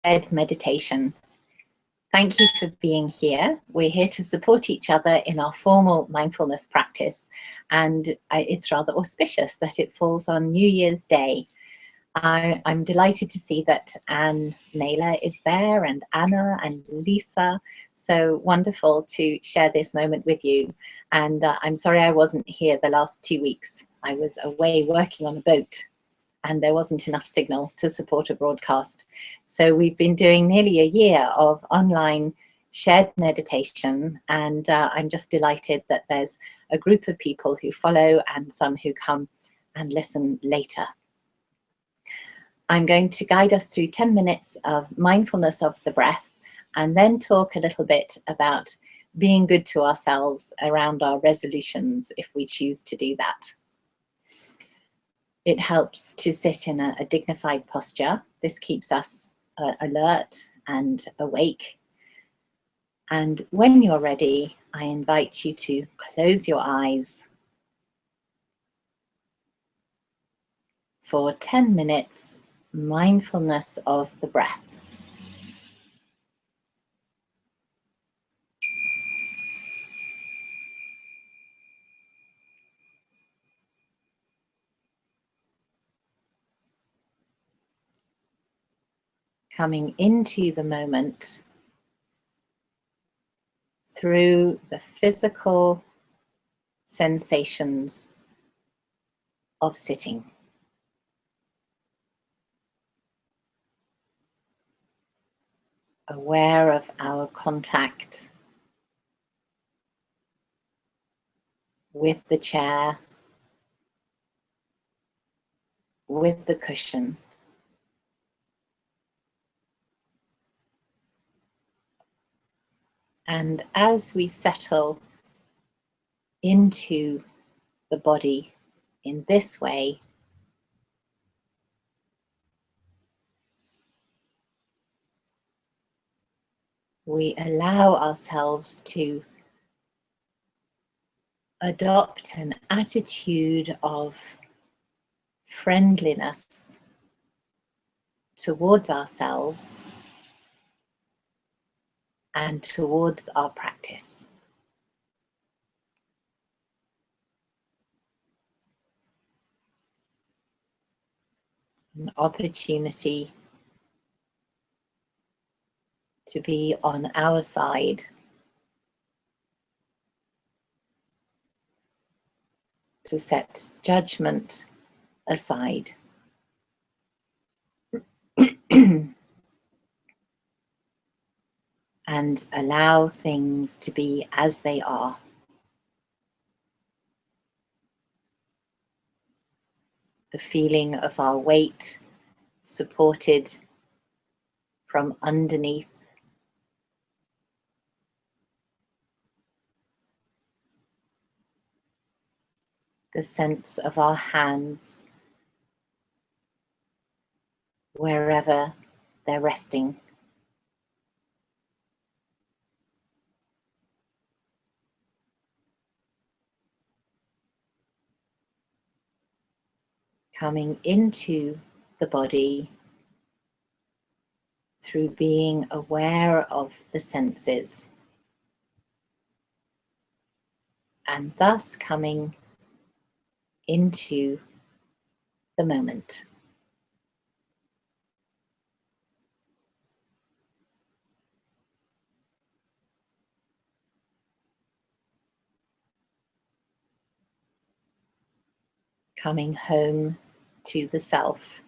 meditation. Thank you for being here. We're here to support each other in our formal mindfulness practice, and it's rather auspicious that it falls on New Year's Day. I'm delighted to see that Anne Naylor is there, and Anna and Lisa. So wonderful to share this moment with you. And I'm sorry I wasn't here the last 2 weeks. I was away working on a boat, and there wasn't enough signal to support a broadcast. So we've been doing nearly a year of online shared meditation, and I'm just delighted that there's a group of people who follow and some who come and listen later. I'm going to guide us through 10 minutes of mindfulness of the breath, and then talk a little bit about being good to ourselves around our resolutions if we choose to do that. It helps to sit in a dignified posture. This keeps us alert and awake. And when you're ready, I invite you to close your eyes for 10 minutes, mindfulness of the breath. Coming into the moment through the physical sensations of sitting. Aware of our contact with the chair, with the cushion. And as we settle into the body in this way, we allow ourselves to adopt an attitude of friendliness towards ourselves and towards our practice. An opportunity to be on our side, to set judgment aside. And allow things to be as they are. The feeling of our weight supported from underneath. The sense of our hands wherever they're resting. Coming into the body through being aware of the senses, and thus coming into the moment. Coming home to the self.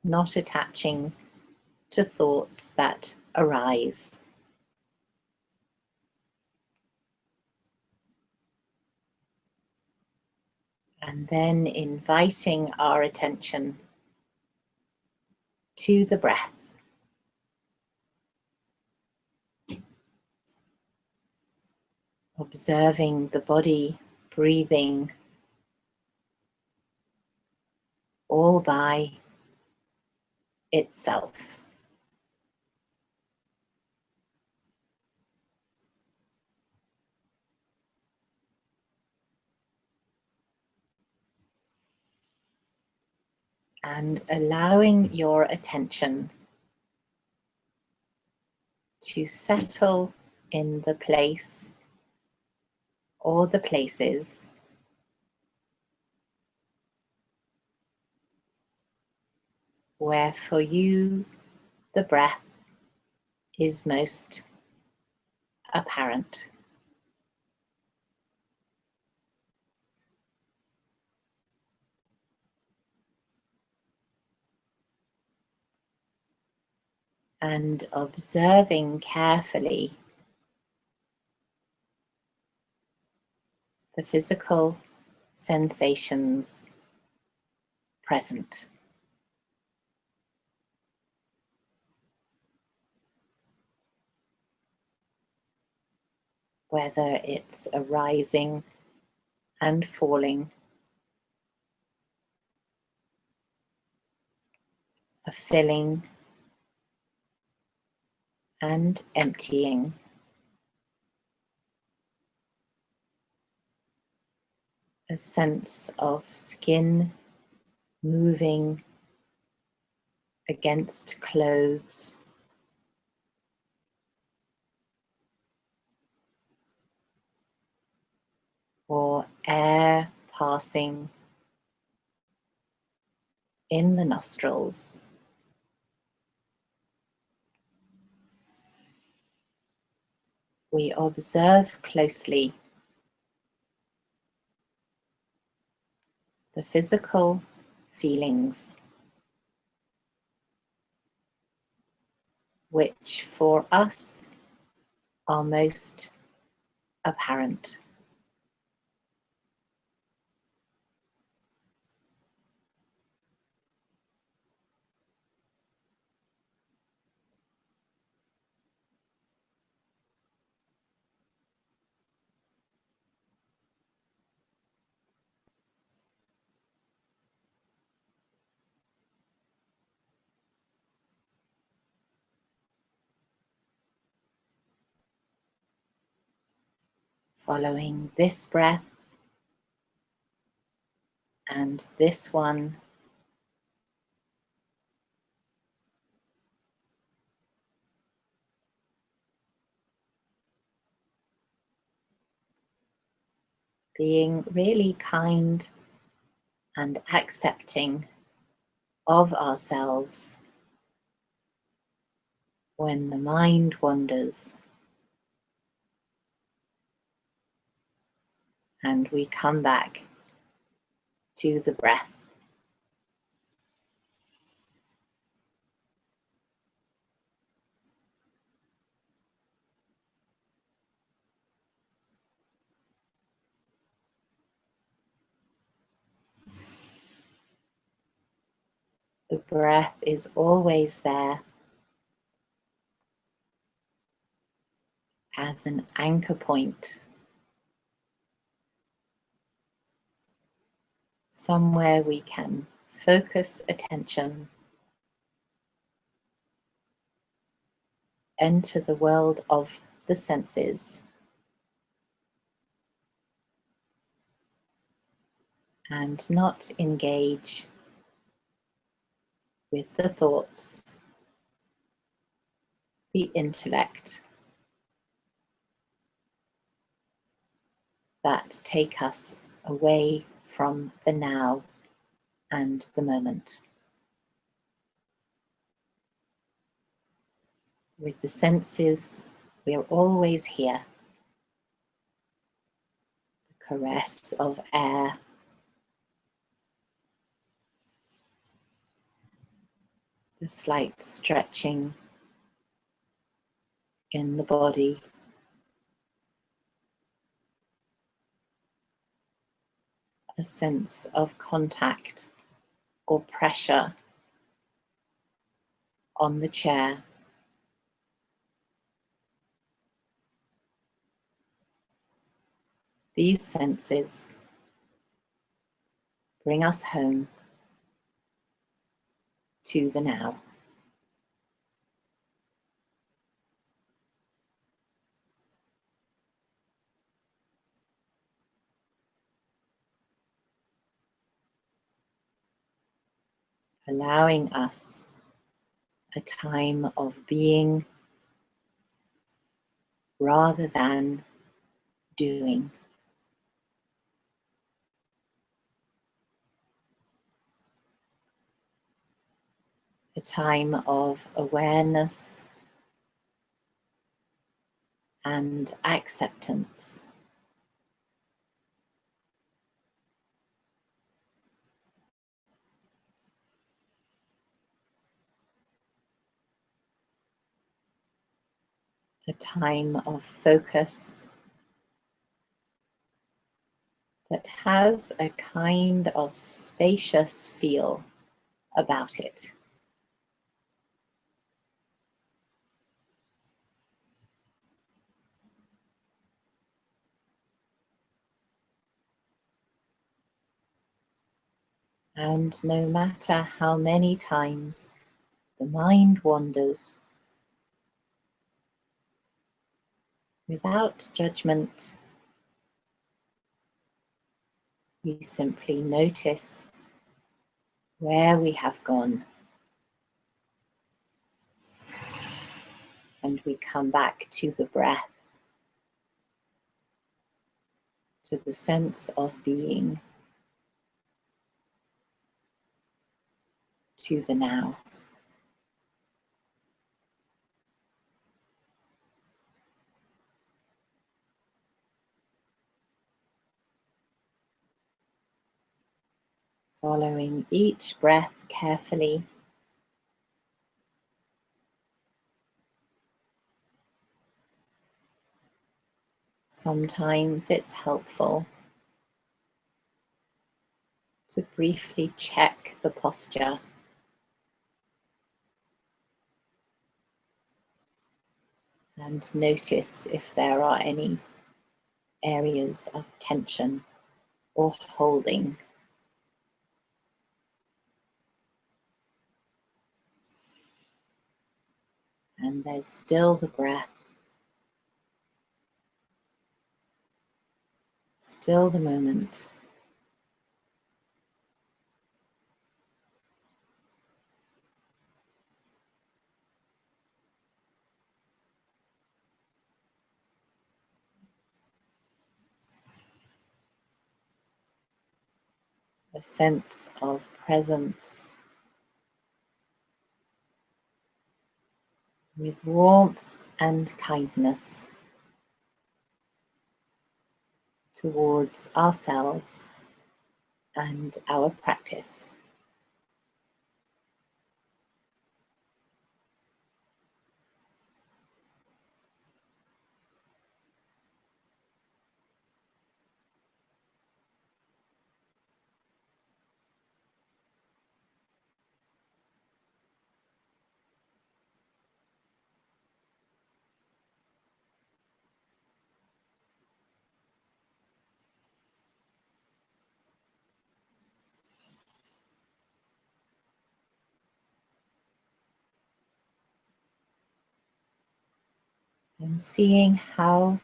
Not attaching to thoughts that arise. And then inviting our attention to the breath. Observing the body breathing all by itself. and allowing your attention to settle in the place or the places where for you the breath is most apparent. And observing carefully the physical sensations present. Whether it's arising and falling, a filling and emptying, a sense of skin moving against clothes, or air passing in the nostrils. We observe closely the physical feelings which for us are most apparent. Following this breath and this one, being really kind and accepting of ourselves when the mind wanders and we come back to the breath. The breath is always there as an anchor point, somewhere we can focus attention, enter the world of the senses, and not engage with the thoughts, the intellect that take us away from the now and the moment. With the senses, we are always here. The caress of air, the slight stretching in the body, a sense of contact or pressure on the chair. These senses bring us home to the now. allowing us a time of being rather than doing. A time of awareness and acceptance. A time of focus that has a kind of spacious feel about it. And no matter how many times the mind wanders, without judgment, we simply notice where we have gone, and we come back to the breath, to the sense of being, to the now. Following each breath carefully, sometimes it's helpful to briefly check the posture and notice if there are any areas of tension or holding. And there's still the breath, still the moment. A sense of presence with warmth and kindness towards ourselves and our practice. And seeing how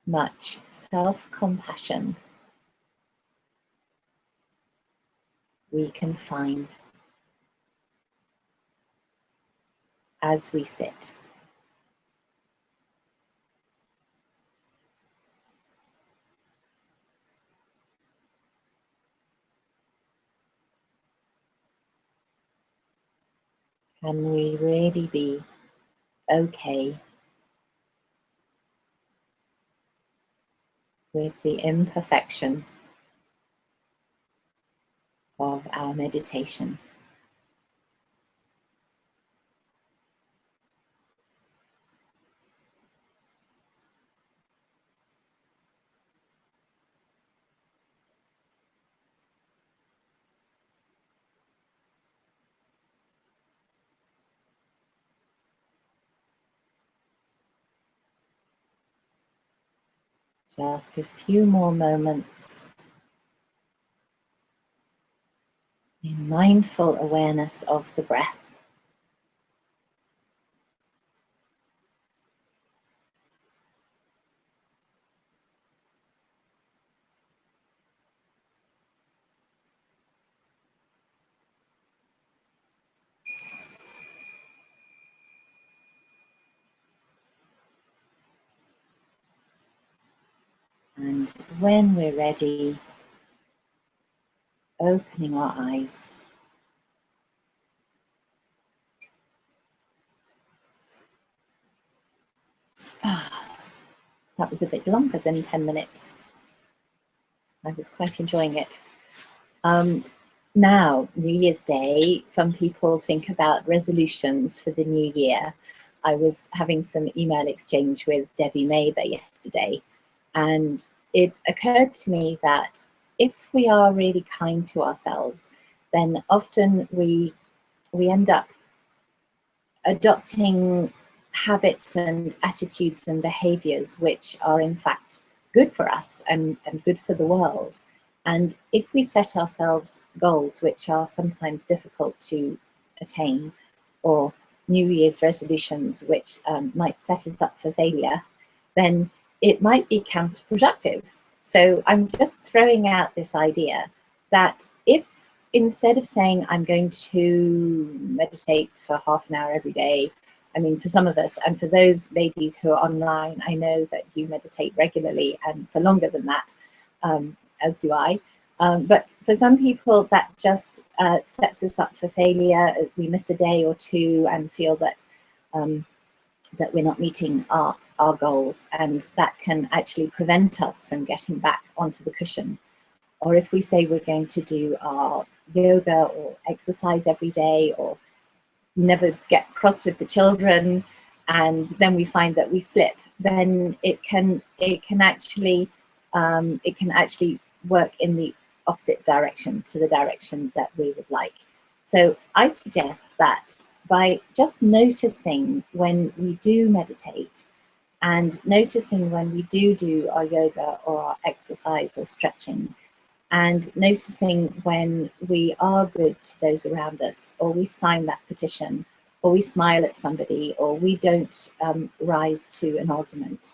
much self-compassion we can find as we sit. Can we really be okay with the imperfection of our meditation? Just a few more moments in mindful awareness of the breath. And when we're ready, opening our eyes. That was a bit longer than 10 minutes. I was quite enjoying it. Now, New Year's Day, some people think about resolutions for the new year. I was having some email exchange with Debbie Mather yesterday, and it occurred to me that if we are really kind to ourselves, then often we end up adopting habits and attitudes and behaviors which are in fact good for us and good for the world. And if we set ourselves goals which are sometimes difficult to attain, or New Year's resolutions which might set us up for failure, then it might be counterproductive. So I'm just throwing out this idea that if instead of saying I'm going to meditate for half an hour every day, I mean, for some of us, and for those ladies who are online, I know that you meditate regularly and for longer than that, as do I. But for some people, that just sets us up for failure. We miss a day or two and feel that that we're not meeting our goals, and that can actually prevent us from getting back onto the cushion. Or if we say we're going to do our yoga or exercise every day, or never get cross with the children, and then we find that we slip, then it can actually work in the opposite direction to the direction that we would like. So I suggest that by just noticing when we do meditate, and noticing when we do our yoga or our exercise or stretching, and noticing when we are good to those around us, or we sign that petition, or we smile at somebody, or we don't rise to an argument.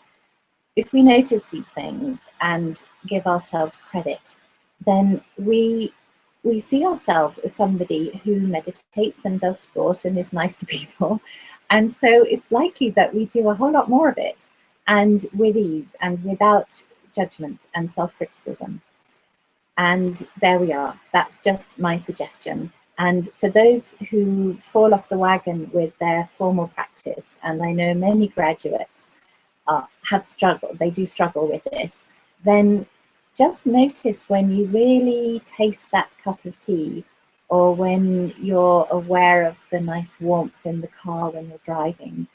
If we notice these things and give ourselves credit, then we see ourselves as somebody who meditates and does sport and is nice to people. And so it's likely that we do a whole lot more of it, and with ease and without judgment and self-criticism. And there we are. That's just my suggestion. And for those who fall off the wagon with their formal practice, and I know many graduates have struggled, they do struggle with this, then just notice when you really taste that cup of tea, or when you're aware of the nice warmth in the car when you're driving,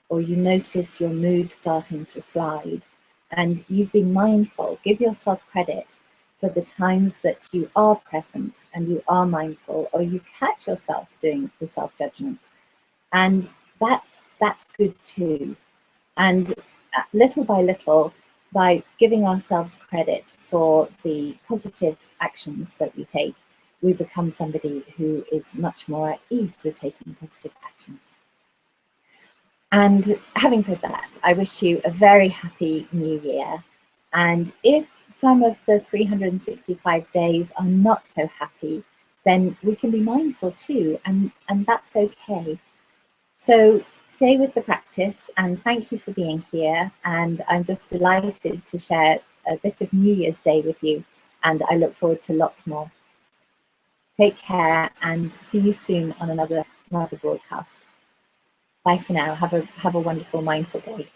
or you notice your mood starting to slide, and you've been mindful. Give yourself credit for the times that you are present and you are mindful, or you catch yourself doing the self-judgment. And that's good too. And little by little, by giving ourselves credit for the positive actions that we take, we become somebody who is much more at ease with taking positive actions. And having said that, I wish you a very happy new year. And if some of the 365 days are not so happy, then we can be mindful too, and that's okay. So stay with the practice, and thank you for being here. And I'm just delighted to share a bit of New Year's Day with you, and I look forward to lots more. Take care and see you soon on another broadcast. Bye for now. Have a wonderful mindful day.